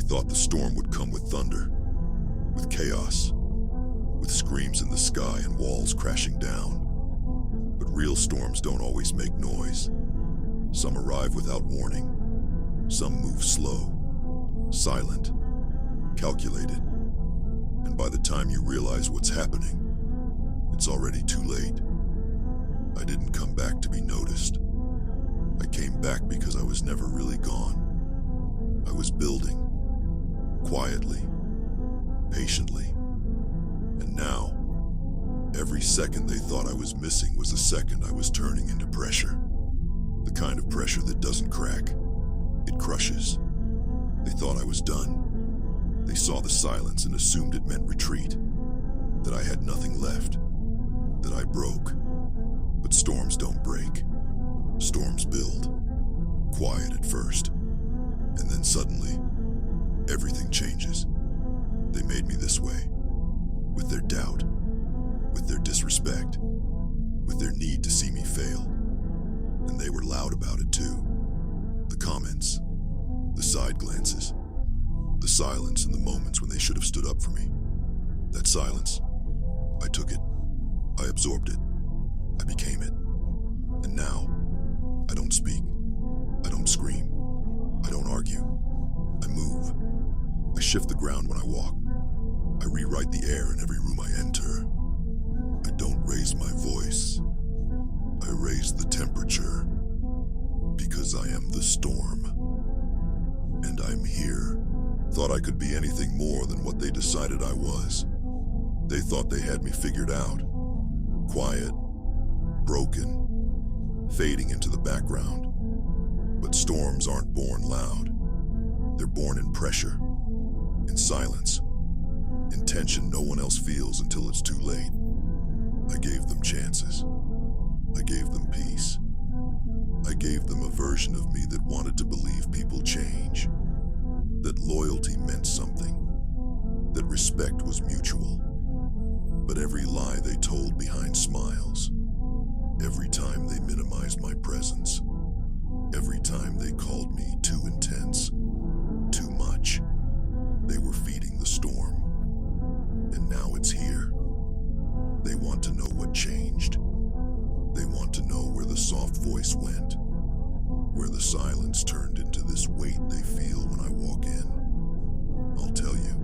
thought the storm would come with thunder, with chaos, with screams in the sky and walls crashing down. But real storms don't always make noise. Some arrive without warning. Some move slow, silent, calculated. And by the time you realize what's happening, it's already too late. I didn't come back to be noticed. I came back because I was never really gone. I was building, quietly, patiently. And now, every second they thought I was missing was a second I was turning into pressure. The kind of pressure that doesn't crack, it crushes. They thought I was done. They saw the silence and assumed it meant retreat, that I had nothing left, that I broke. But storms don't break. Storms build. Quiet at first. And then suddenly, everything changes. They made me this way. With their doubt. With their disrespect. With their need to see me fail. And they were loud about it too. The comments. The side glances. The silence in the moments when they should have stood up for me. That silence. I took it. I absorbed it. I became it. And now, I don't speak. I don't scream. I don't argue. I move. I shift the ground when I walk. I rewrite the air in every room I enter. I don't raise my voice. I raise the temperature. Because I am the storm. And I'm here. Thought I could be anything more than what they decided I was. They thought they had me figured out. Quiet. Broken. Fading into the background. But storms aren't born loud. They're born in pressure. In silence. In tension no one else feels until it's too late. I gave them chances. I gave them peace. I gave them a version of me that wanted to believe people change. That loyalty meant something. That respect was mutual. But every lie they told behind smiles. Every time they minimized my presence. Every time they called me too intense. Too much. They were feeding the storm. And now it's here. They want to know what changed. They want to know where the soft voice went. Where the silence turned into this weight they feel when I walk in. I'll tell you,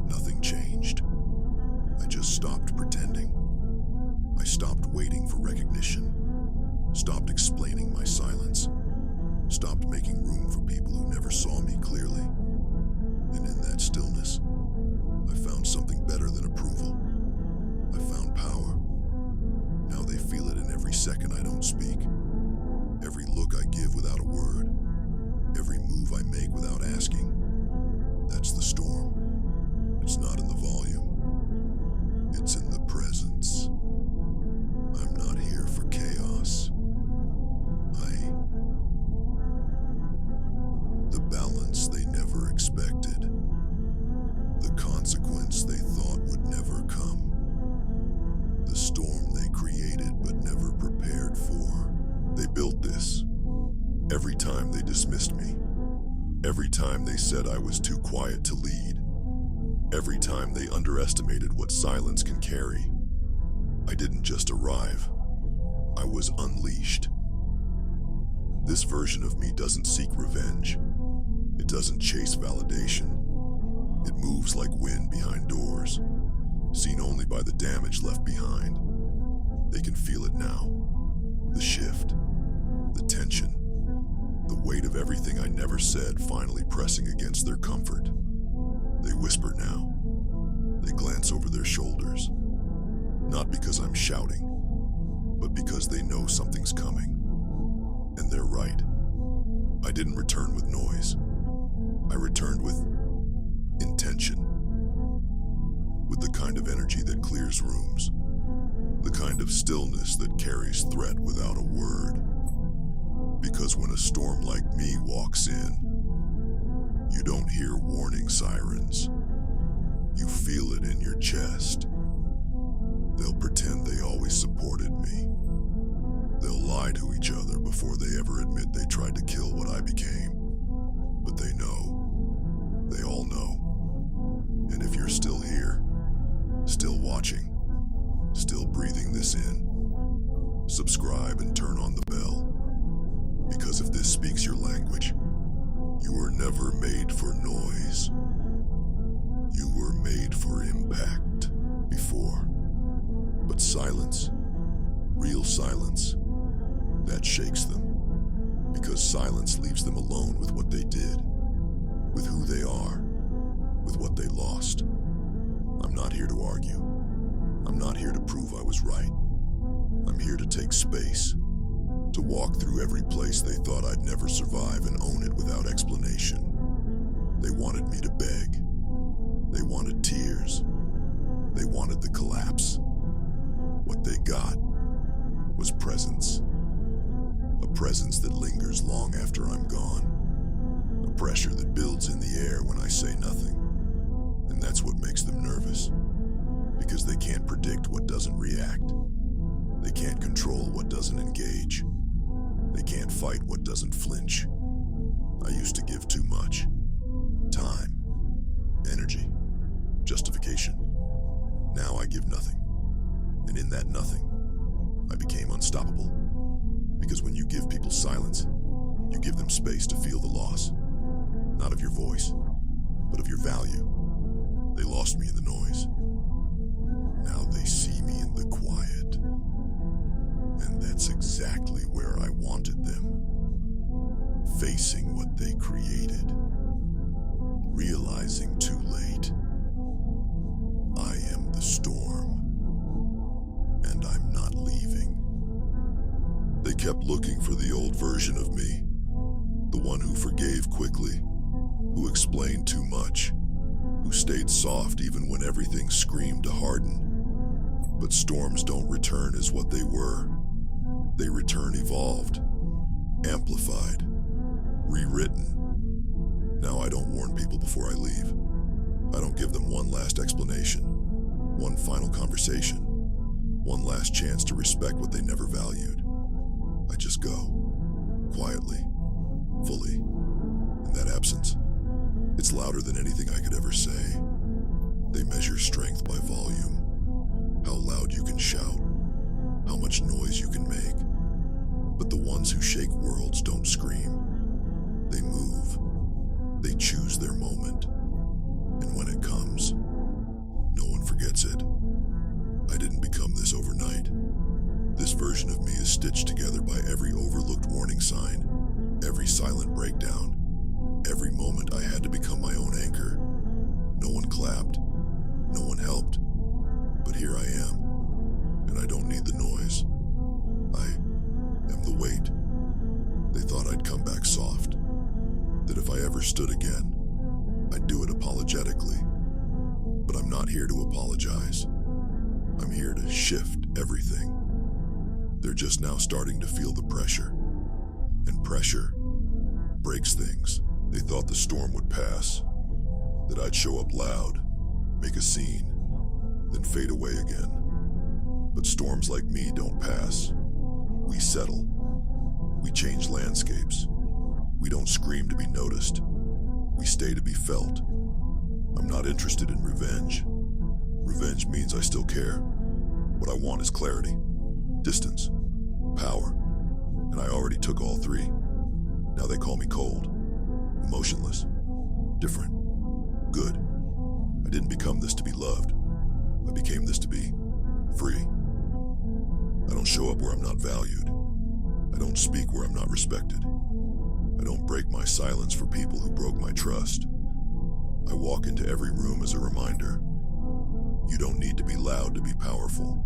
nothing changed. I just stopped pretending. I stopped waiting for recognition. Stopped explaining my silence. Stopped making room for people who never saw me clearly. And in that stillness, I found something better than approval. I found power. Now they feel it in every second I don't speak. Every look I give without a word. Every move I make without asking. That's the storm. It's not in the volume. It's in the presence. I'm not here for chaos. The balance they never expected. The consequence they thought would never come. The storm they created but never prepared for. They built this. Every time they dismissed me. Every time they said I was too quiet to lead. Every time they underestimated what silence can carry. I didn't just arrive. I was unleashed. This version of me doesn't seek revenge. It doesn't chase validation. It moves like wind behind doors, seen only by the damage left behind. They can feel it now. The shift, the tension, the weight of everything I never said finally pressing against their comfort. They whisper now. They glance over their shoulders. Not because I'm shouting, but because they know something's coming. And they're right. I didn't return with noise. I returned with intention. With the kind of energy that clears rooms. The kind of stillness that carries threat without a word. Because when a storm like me walks in, you don't hear warning sirens. You feel it in your chest. They'll pretend they always supported me. They'll lie to each other before they ever admit they tried to kill what I became. But they know still here, still watching, still breathing this in, subscribe and turn on the bell. Because if this speaks your language, you were never made for noise. You were made for impact before. But silence, real silence, that shakes them. Because silence leaves them alone with what they did, with who they are, with what they lost. I'm not here to argue. I'm not here to prove I was right. I'm here to take space, to walk through every place they thought I'd never survive and own it without explanation. They wanted me to beg. They wanted tears. They wanted the collapse. What they got was presence. A presence that lingers long after I'm gone. A pressure that builds in the air when I say nothing. And that's what makes them nervous. Because they can't predict what doesn't react. They can't control what doesn't engage. They can't fight what doesn't flinch. I used to give too much. Time, energy, justification. Now I give nothing. And in that nothing, I became unstoppable. Because when you give people silence, you give them space to feel the loss. Not of your voice, but of your value. They lost me in the noise. Now they see me in the quiet. And that's exactly where I wanted them. Facing what they created. Realizing too late. I am the storm. And I'm not leaving. They kept looking for the old version of me. The one who forgave quickly. Who explained too much. Who stayed soft even when everything screamed to harden. But storms don't return as what they were. They return evolved, amplified, rewritten. Now I don't warn people before I leave. I don't give them one last explanation, one final conversation, one last chance to respect what they never valued. I just go, quietly, fully. In that absence, it's louder than anything I could ever say. They measure strength by volume. How loud you can shout, how much noise you can make. But the ones who shake worlds don't scream. They move. They choose their moment. And when it comes, no one forgets it. I didn't become this overnight. This version of me is stitched together by every overlooked warning sign, every silent breakdown, every moment I had to become my own anchor. No one clapped. No one helped. But here I am, and I don't need the noise. I am the weight. They thought I'd come back soft, that if I ever stood again, I'd do it apologetically. But I'm not here to apologize. I'm here to shift everything. They're just now starting to feel the pressure. And pressure breaks things. They thought the storm would pass, that I'd show up loud, make a scene, then fade away again. But storms like me don't pass. We settle. We change landscapes. We don't scream to be noticed. We stay to be felt. I'm not interested in revenge. Revenge means I still care. What I want is clarity, distance, power. And I already took all three. Now they call me cold, emotionless, different, good. I didn't become this to be loved. I became this to be free. I don't show up where I'm not valued. I don't speak where I'm not respected. I don't break my silence for people who broke my trust. I walk into every room as a reminder. You don't need to be loud to be powerful.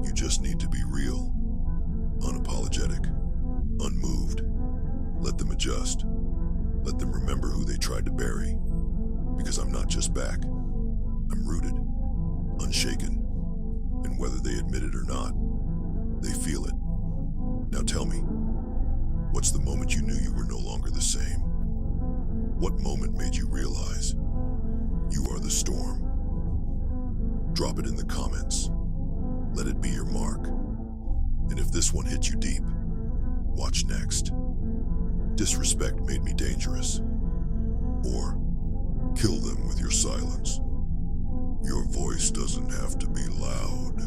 You just need to be real, unapologetic, unmoved. Let them adjust. Let them remember who they tried to bury. Because I'm not just back. I'm rooted, unshaken. And whether they admit it or not, they feel it. Now tell me, what's the moment you knew you were no longer the same? What moment made you realize you are the storm? Drop it in the comments. Let it be your mark. And if this one hit you deep, watch next. Disrespect made me dangerous. Or kill them with your silence. voice doesn't have to be loud.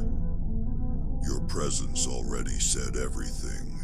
Your presence already said everything.